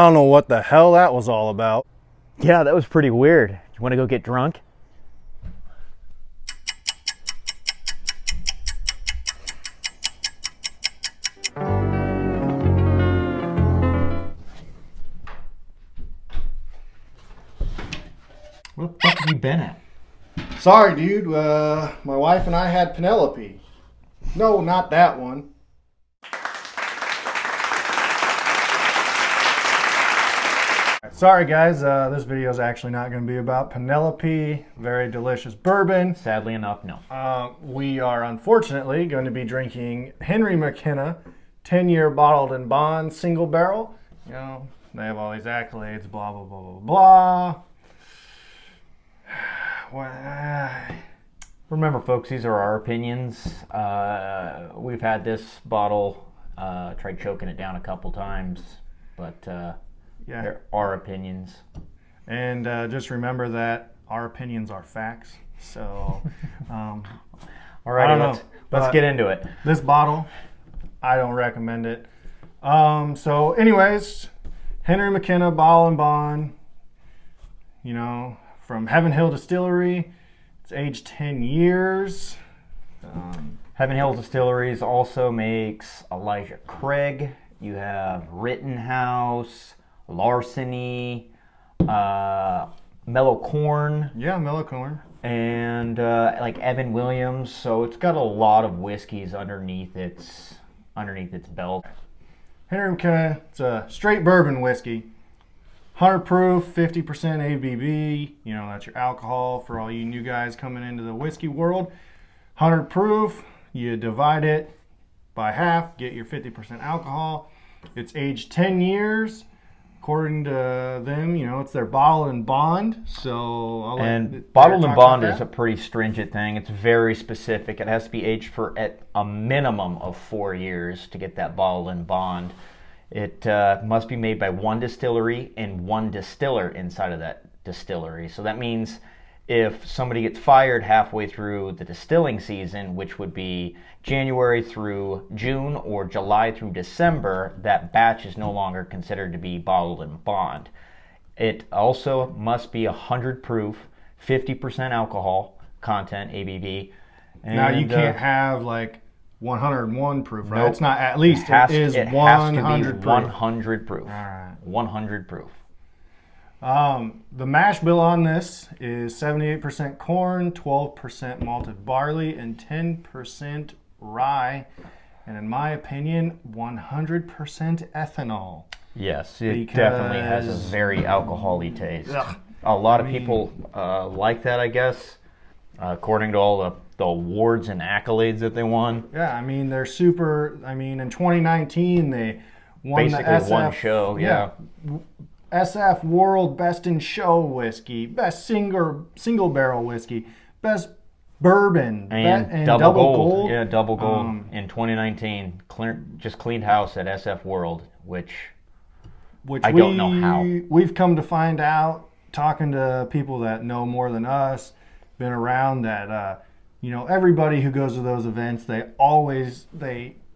don't know what the hell that was all about. Yeah, that was pretty weird. You want to go get drunk? Where the fuck have you been at? Sorry, dude. My wife and I had Penelope. No, not that one. Sorry, guys. This video is actually not going to be about Penelope. Very delicious bourbon. Sadly enough, no. We are unfortunately going to be drinking Henry Mckenna 10-year bottled in bond single barrel. You know, they have all these accolades, blah, blah, blah, blah, blah. Remember, folks, these are our opinions. We've had this bottle, tried choking it down a couple times, but Yeah. they're our opinions. And just remember that our opinions are facts. So, All right, let's get into it. This bottle, I don't recommend it. So anyways, Henry Mckenna Bottle and Bond, you know, from Heaven Hill Distillery. It's aged 10 years. Heaven Hill Distilleries also makes Elijah Craig. You have Rittenhouse, Larceny, Mello Corn. Yeah, Mello Corn. And like Evan Williams. So it's got a lot of whiskeys underneath its belt. Henry Mckenna, it's a straight bourbon whiskey. 100 proof, 50% ABV. You know, that's your alcohol for all you new guys coming into the whiskey world. 100 proof, you divide it by half, get your 50% alcohol. It's aged 10 years. According to them, you know, it's their bottle and bond. So bottled and bond is a pretty stringent thing. It's very specific. It has to be aged for at a minimum of 4 years to get that bottled and bond. It must be made by one distillery and one distiller inside of that distillery. So that means if somebody gets fired halfway through the distilling season, which would be January through June or July through December, that batch is no longer considered to be bottled and bond. It also must be 100 proof, 50% alcohol content, ABV. And now you can't have like 101 proof, right? Nope. It's not at least. It is 100 proof. 100 proof. All right. 100 proof. The mash bill on this is 78% corn, 12% malted barley, and 10% rye. And in my opinion, 100% ethanol. Yes, it definitely has a very alcohol-y taste. Ugh. A lot of people like that, I guess, according to all the awards and accolades that they won. Yeah, I mean, they're super. I mean, in 2019, they won Basically the SF, one show, yeah. SF World Best in Show Whiskey, Best Single Barrel Whiskey, Best Bourbon, and double gold. Yeah, double gold in 2019. Just cleaned house at SF World, which I don't know how. We've come to find out, talking to people that know more than us, been around, that you know, everybody who goes to those events, they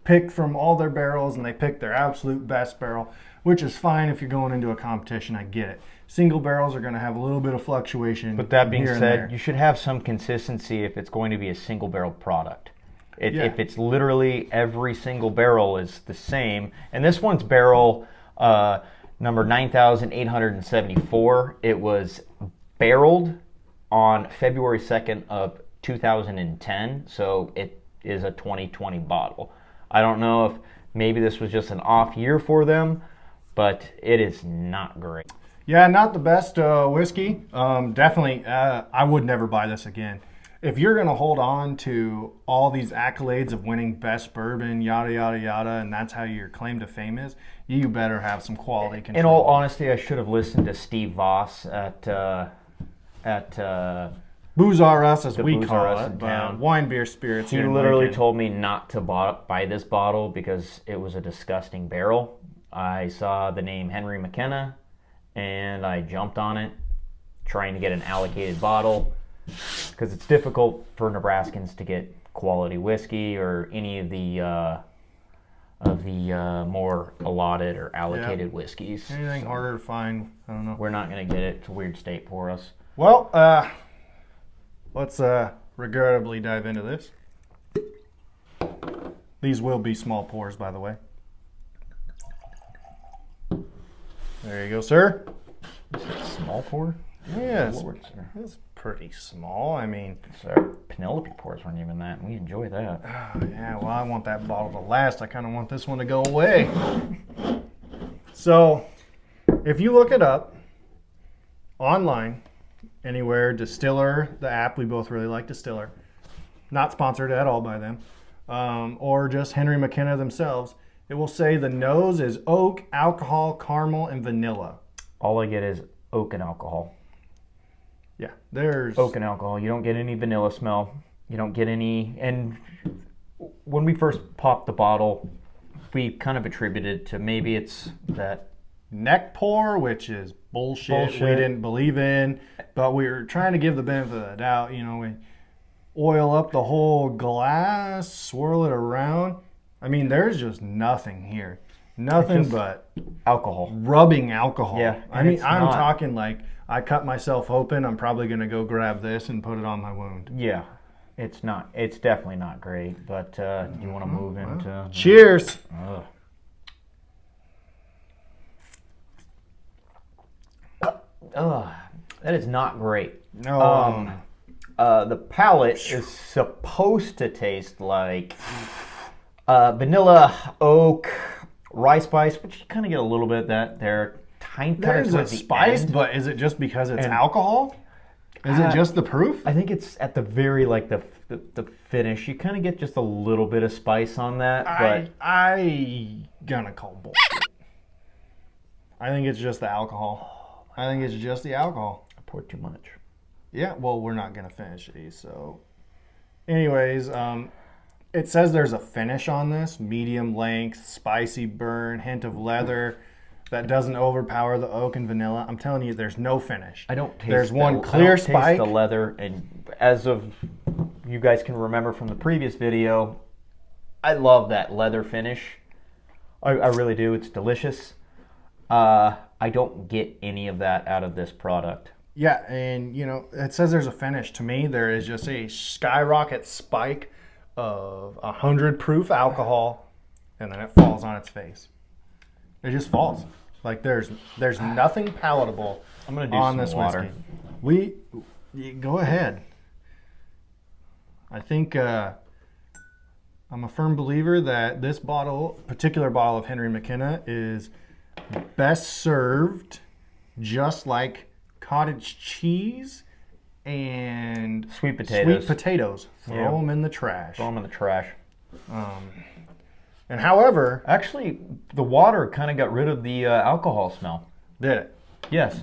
pick from all their barrels and they pick their absolute best barrel, which is fine if you're going into a competition. I get it. Single barrels are going to have a little bit of fluctuation. But that being said, you should have some consistency if it's going to be a single barrel product. If it's literally every single barrel is the same, and this one's barrel number 9,874, it was barreled on February 2nd of 2010, so it is a 2020 bottle. I don't know if maybe this was just an off year for them, but it is not great. Yeah, not the best whiskey. Definitely, I would never buy this again. If you're going to hold on to all these accolades of winning best bourbon, yada, yada, yada, and that's how your claim to fame is, you better have some quality control. In all honesty, I should have listened to Steve Voss at Booze R Us, as we Booze call R Us it, in town. Wine, beer, spirits. He literally told me not to buy this bottle because it was a disgusting barrel. I saw the name Henry Mckenna, and I jumped on it, trying to get an allocated bottle, because it's difficult for Nebraskans to get quality whiskey or any of the of the more allotted or allocated whiskeys. Anything harder to find? I don't know. We're not going to get it. It's a weird state for us. Well, let's regrettably dive into this. These will be small pours, by the way. There you go, sir. Is it small pour? Yes, it's pretty small. I mean, our Penelope pours weren't even that. We enjoy that. Yeah, well, I want that bottle to last. I kind of want this one to go away. So, if you look it up online, anywhere, Distiller, the app, we both really like Distiller. Not sponsored at all by them. Or just Henry Mckenna themselves. It will say the nose is oak, alcohol, caramel, and vanilla. All I get is oak and alcohol. Yeah, there's oak and alcohol. You don't get any vanilla smell. You don't get any. And when we first popped the bottle, we kind of attributed to maybe it's that neck pour, which is bullshit. We didn't believe in, but we were trying to give the benefit of the doubt. You know, we oil up the whole glass, swirl it around. I mean, there's just nothing here. Nothing but alcohol. Rubbing alcohol. Yeah. I mean, I'm talking like I cut myself open. I'm probably going to go grab this and put it on my wound. Yeah. It's not. It's definitely not great. But you want to move into... Cheers. That is not great. No. The palate is supposed to taste like vanilla, oak, rye spice, but you kind of get a little bit of that there. There's a spice, but is it just because it's alcohol? Is it just the proof? I think it's at the very, like, the finish. You kind of get just a little bit of spice on that. But I gonna call bullshit. I think it's just the alcohol. I think it's just the alcohol. I poured too much. Yeah, well, we're not gonna finish these, so... Anyways, it says there's a finish on this. Medium length, spicy burn, hint of leather that doesn't overpower the oak and vanilla. I'm telling you, there's no finish. I don't taste There's one clear taste spike. The leather, and as of you guys can remember from the previous video, I love that leather finish. I really do. It's delicious. I don't get any of that out of this product. Yeah, and you know, it says there's a finish. To me, there is just a skyrocket spike of 100 proof alcohol, and then it falls on its face. It just falls. Like there's nothing palatable I'm gonna do on some this water. whiskey. Go ahead. I think I'm a firm believer that this particular bottle of Henry Mckenna, is best served just like cottage cheese and sweet potatoes. Throw them in the trash. Throw them in the trash. And however, actually, the water kind of got rid of the alcohol smell. Did it? Yes.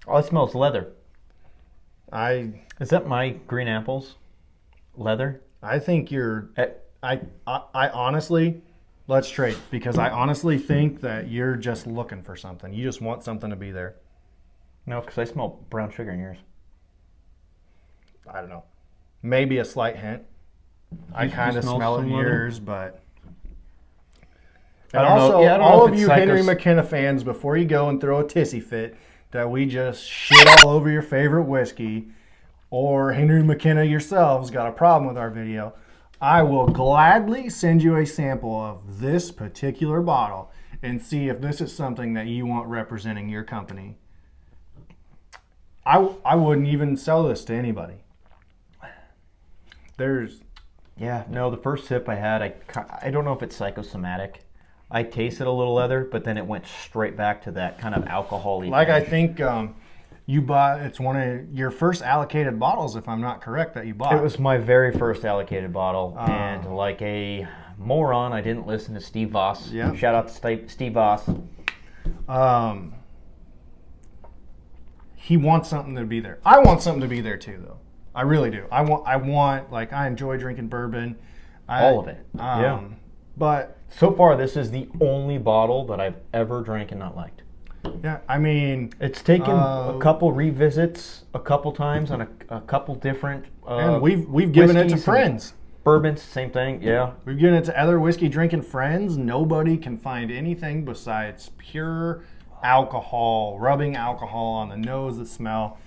Oh, it smells leather. Is that my green apples? Leather? I think you're. I honestly, let's trade, because I honestly think that you're just looking for something. You just want something to be there. No, because I smell brown sugar in yours. I don't know. Maybe a slight hint. I kind of smell it in yours, but... And also, all of you Henry Mckenna fans, before you go and throw a tissy fit that we just shit all over your favorite whiskey, or Henry Mckenna yourselves got a problem with our video, I will gladly send you a sample of this particular bottle and see if this is something that you want representing your company. I wouldn't even sell this to anybody. Yeah, no, the first sip I had, I don't know if it's psychosomatic. I tasted a little leather, but then it went straight back to that kind of alcohol-y Like finish. I think you bought, it's one of your first allocated bottles, if I'm not correct, that you bought. It was my very first allocated bottle, and like a moron, I didn't listen to Steve Voss. Yeah. Shout out to Steve Voss. He wants something to be there. I want something to be there too, though. I really do. I want, like, I enjoy drinking bourbon. All of it. Yeah. But so far, this is the only bottle that I've ever drank and not liked. Yeah, I mean, it's taken a couple revisits, a couple times on a couple different. And we've given it to friends. Bourbons, same thing, yeah. We've given it to other whiskey drinking friends. Nobody can find anything besides pure alcohol, rubbing alcohol on the nose, the smell.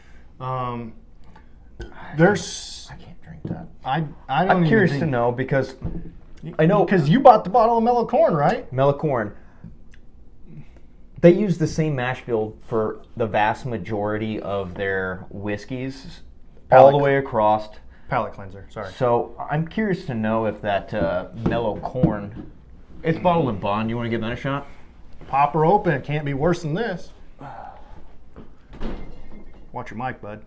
There's. I can't drink that. I don't. I'm curious to know because I know because you bought the bottle of Mello Corn, right? Mello Corn. They use the same mash bill for the vast majority of their whiskeys, all the way across. Palate cleanser, sorry. So I'm curious to know if that Mello Corn, it's bottled and bond. You want to give that a shot? Pop her open. It can't be worse than this. Watch your mic, bud.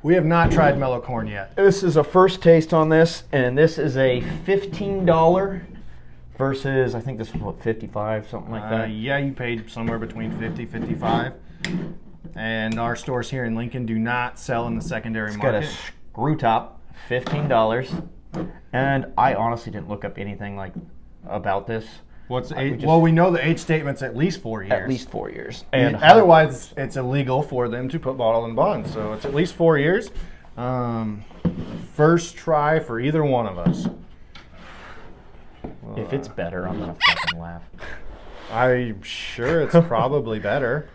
We have not tried Mello Corn yet. This is a first taste on this, and this is a $15 versus, I think this was, what, $55, something like that? Yeah, you paid somewhere between $50, $55. And our stores here in Lincoln do not sell in the secondary market. It's got a screw top, $15. And I honestly didn't look up anything like about this. What's age? Well, we know the age statement's at least 4 years. At least 4 years. And otherwise, it's illegal for them to put bottle and bond. So it's at least 4 years. First try for either one of us. If it's better, I'm gonna fucking laugh. I'm sure it's probably better.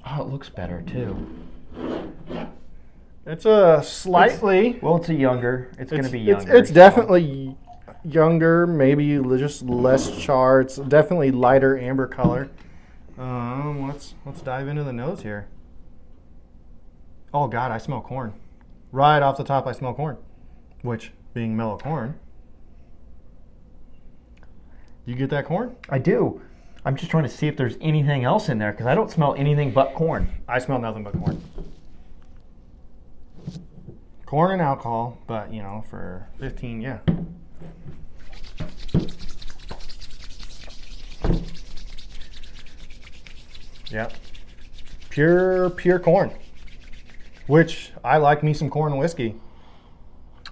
Oh, it looks better too. It's a slightly. Well, it's younger. It's gonna be younger. It's definitely younger, maybe just less char. It's definitely lighter amber color. Let's dive into the nose here. Oh God, I smell corn. Right off the top, I smell corn. Which, being Mello Corn, you get that corn? I do. I'm just trying to see if there's anything else in there because I don't smell anything but corn. I smell nothing but corn. Corn and alcohol, but you know, for 15, yeah. Yep. Pure corn. Which I like me some corn whiskey.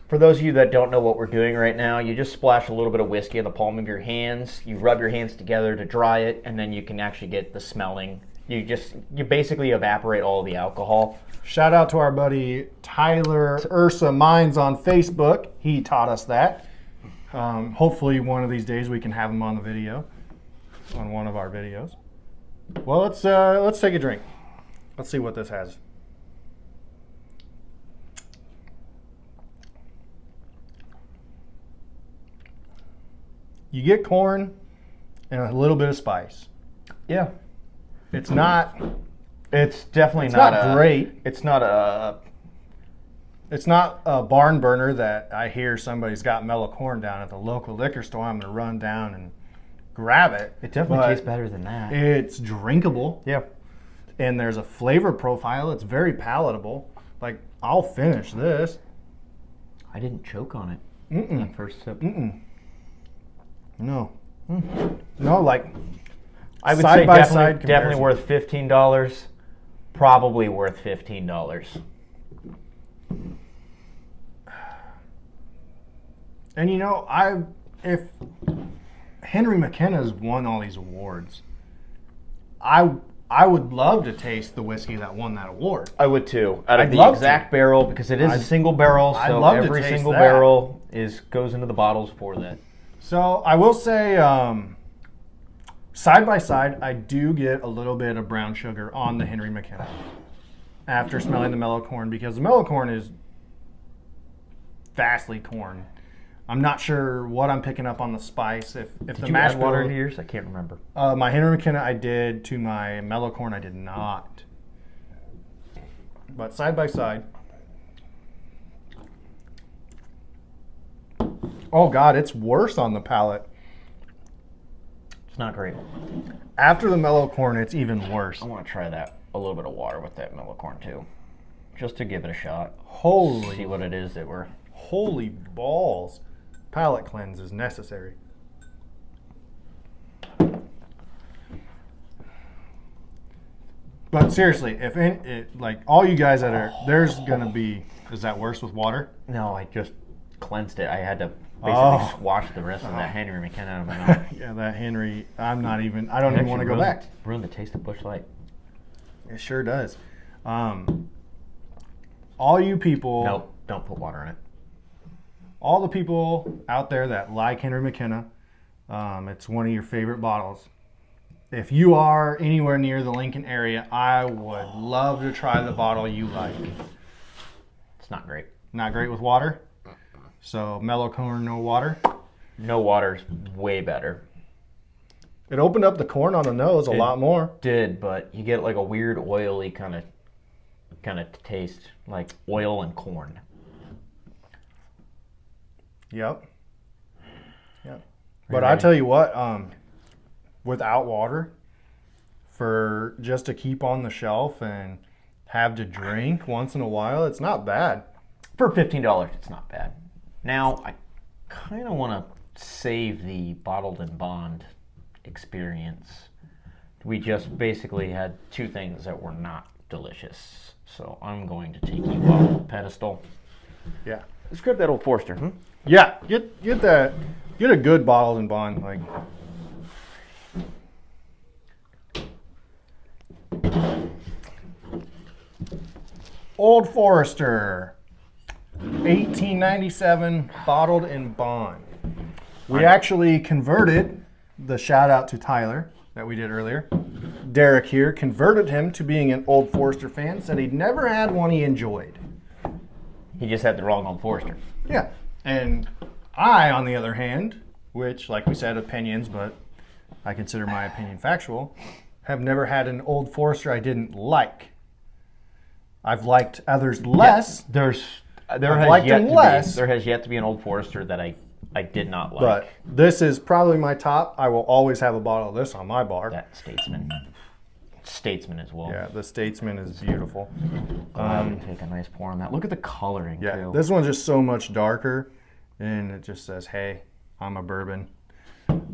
For those of you that don't know what we're doing right now, you just splash a little bit of whiskey in the palm of your hands. You rub your hands together to dry it, and then you can actually get the smelling. You basically evaporate all of the alcohol. Shout out to our buddy Tyler Ursa Mines on Facebook. He taught us that. Hopefully one of these days we can have him on the video, on one of our videos. Well, let's take a drink. Let's see what this has. You get corn and a little bit of spice. Yeah. It's not. It's definitely not great. It's not a. It's not a barn burner that I hear somebody's got Mello Corn down at the local liquor store. I'm going to run down and grab it. It definitely tastes better than that. It's drinkable. Yeah. And there's a flavor profile. It's very palatable. Like, I'll finish this. I didn't choke on it. That first sip. No. No, like, I would side say by definitely, side definitely worth $15. Probably worth $15. And you know, if Henry Mckenna's won all these awards, I would love to taste the whiskey that won that award. I would too. Out of the exact barrel, because it is a single barrel, so every single barrel goes into the bottles for that. So I will say, side by side, I do get a little bit of brown sugar on the Henry Mckenna after smelling the Mello Corn, because the Mello Corn is vastly corn. I'm not sure what I'm picking up on the spice. If Did the you mash add water bill, to yours? I can't remember. My Henry Mckenna I did. To my Mello Corn I did not. But side by side. Oh God, it's worse on the palate. It's not great. After the Mello Corn, it's even worse. I want to try that. A little bit of water with that Mello Corn too. Just to give it a shot. See what it is that we're... Holy balls. Palate cleanse is necessary. But seriously, like all you guys that are, there's gonna be, is that worse with water? No, I just cleansed it. I had to basically swash the rest of that Henry Mckenna out of my mouth. Yeah, that Henry, I don't even want to go back. Ruined the taste of Busch Light. It sure does. all you people. Nope, don't put water in it. All the people out there that like Henry Mckenna, it's one of your favorite bottles. If you are anywhere near the Lincoln area, I would love to try the bottle you like. It's not great. Not great with water? So Mello Corn, no water? No water's way better. It opened up the corn on the nose a lot more. Did, but you get like a weird oily kind of taste, like oil and corn. Yep. But I tell you what, without water, for just to keep on the shelf and have to drink once in a while, it's not bad. For $15, it's not bad. Now, I kind of want to save the bottled and bond experience. We just basically had two things that were not delicious. So I'm going to take you off the pedestal. Yeah. Let's grab that Old Forester. Yeah, get that. Get a good bottled and bond. Like, Old Forester, 1897, bottled and bond. We actually converted the shout out to Tyler that we did earlier. Derek here converted him to being an Old Forester fan. Said he'd never had one he enjoyed. He just had the wrong Old Forester. Yeah, and I, on the other hand, which, like we said, opinions, but I consider my opinion factual, have never had an Old Forester I didn't like. I've liked others less. Yeah, there has yet to be an Old Forester that I did not like. But this is probably my top. I will always have a bottle of this on my bar. That Statesman as well. Yeah, the Statesman is beautiful. Go out and take a nice pour on that. Look at the coloring, too. This one's just so much darker, and it just says, hey, I'm a bourbon.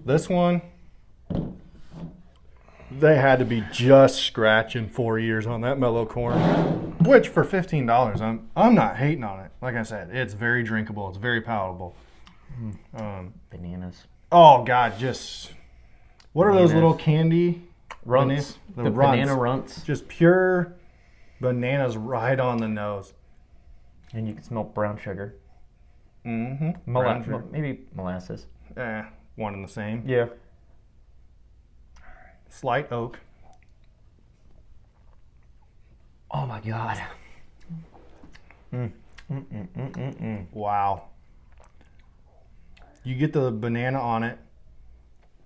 This one, they had to be just scratching 4 years on that Mello Corn, which for $15, I'm not hating on it. Like I said, it's very drinkable. It's very palatable. Bananas. Oh, God, just, what are those little candy? Runts. The banana runts. Just pure bananas right on the nose. And you can smell brown sugar. Mm-hmm. Maybe molasses. One and the same. Yeah. Slight oak. Oh my God. Wow. You get the banana on it.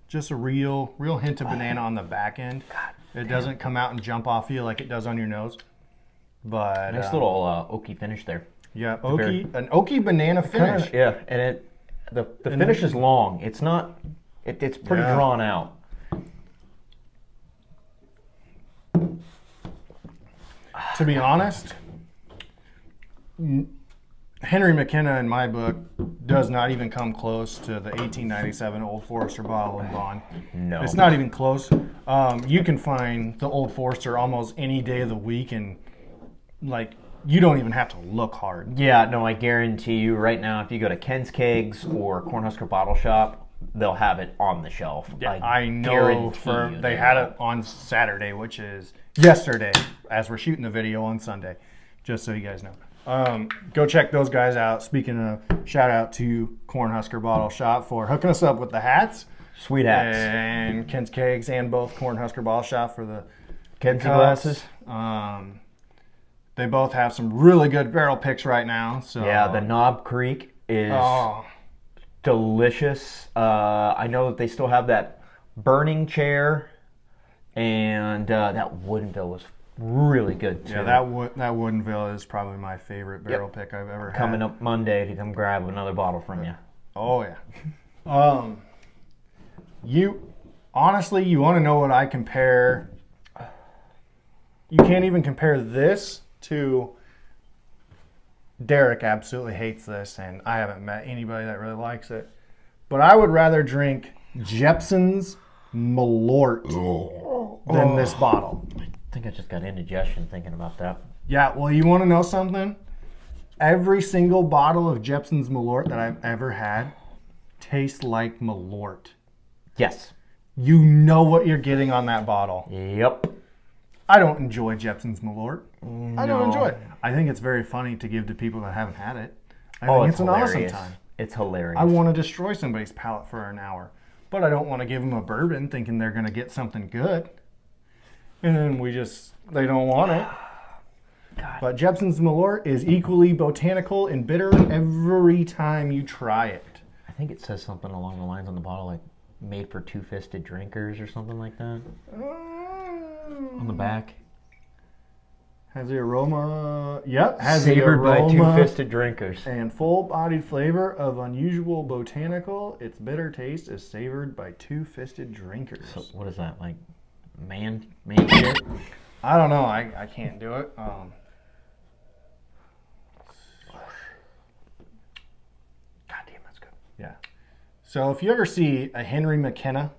Just a real hint of banana on the back end. God, it doesn't come out and jump off you like it does on your nose. But nice little oaky finish there. Yeah, an oaky banana finish. And the finish is long. It's not. It's pretty drawn out. To be honest, Henry Mckenna in my book does not even come close to the 1897 Old Forester bottle and bond. No. It's not even close. You can find the Old Forester almost any day of the week, and like you don't even have to look hard. Yeah, no, I guarantee you right now, if you go to Ken's Kegs or Cornhusker Bottle Shop, they'll have it on the shelf. Yeah, I know they had it on Saturday, which is yesterday, as we're shooting the video on Sunday, just so you guys know. Go check those guys out. Speaking of, shout out to Cornhusker Bottle Shop for hooking us up with the hats. Sweet hats. And Ken's Kegs and both Cornhusker Bottle Shop for the Ken's glasses. They both have some really good barrel picks right now. So yeah, the Knob Creek is delicious. I know that they still have that burning chair, and that Woodinville was really good too. Yeah, that Woodinville is probably my favorite barrel pick I've ever had. Coming up Monday to come grab another bottle from you. Oh yeah. You honestly, you want to know what I compare? You can't even compare this to. Derek absolutely hates this, and I haven't met anybody that really likes it. But I would rather drink Jeppson's Malort than this bottle. I think I just got indigestion thinking about that. Yeah, well, you want to know something? Every single bottle of Jeppson's Malort that I've ever had tastes like Malort. Yes. You know what you're getting on that bottle. Yep. I don't enjoy Jepson's Malort. No. I don't enjoy it. I think it's very funny to give to people that haven't had it. I think it's an awesome time. It's hilarious. I want to destroy somebody's palate for an hour, but I don't want to give them a bourbon thinking they're going to get something good. And then they don't want it. God. But Jepson's Malort is equally botanical and bitter every time you try it. I think it says something along the lines on the bottle, like made for two-fisted drinkers or something like that. On the back. Has the aroma. Yep, has Savored the aroma by two-fisted drinkers. and full-bodied flavor of unusual botanical. Its bitter taste is savored by two-fisted drinkers. So what is that, like man shit? I don't know. I can't do it. God damn, that's good. Yeah. So if you ever see a Henry Mckenna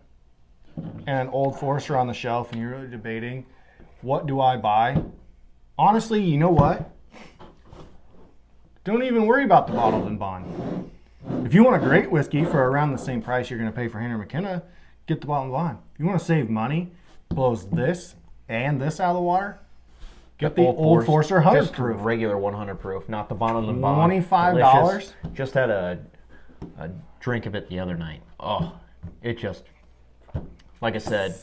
and an Old Forester on the shelf and you're really debating, what do I buy? Honestly, you know what? Don't even worry about the bottled and bond. If you want a great whiskey for around the same price you're going to pay for Henry Mckenna, get the bottled and bond. If you want to save money, blows this and this out of the water, get the Old Forester 100 just proof. Regular 100 proof, not the bottled and bond. $25. Delicious. Just had a drink of it the other night. Oh, it just, like I said,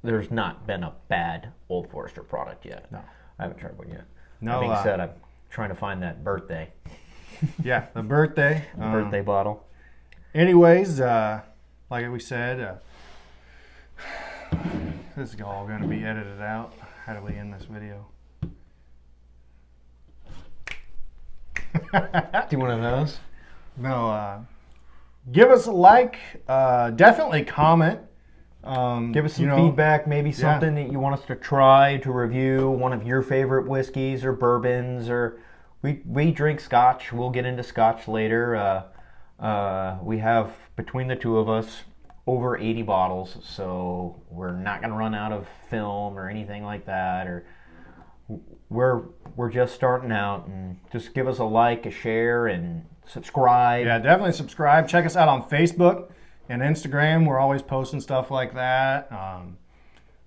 there's not been a bad Old Forester product yet. No. I haven't tried one yet. No, That being said, I'm trying to find that birthday. Yeah, the birthday. Birthday bottle. Anyways, like we said, this is all going to be edited out. How do we end this video? Do one of those? No, give us a like. Definitely comment. Give us some feedback, maybe something that you want us to try, to review, one of your favorite whiskeys or bourbons, or we drink scotch. We'll get into scotch later. We have, between the two of us, over 80 bottles, so we're not going to run out of film or anything like that. Or we're just starting out, and just give us a like, a share, and subscribe. Yeah, definitely subscribe. Check us out on Facebook and Instagram. We're always posting stuff like that.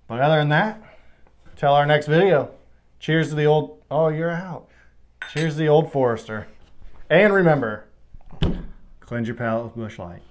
But other than that, till our next video. Cheers to the old. Oh, you're out. Cheers to the Old Forester. And remember, cleanse your palate with Busch Light.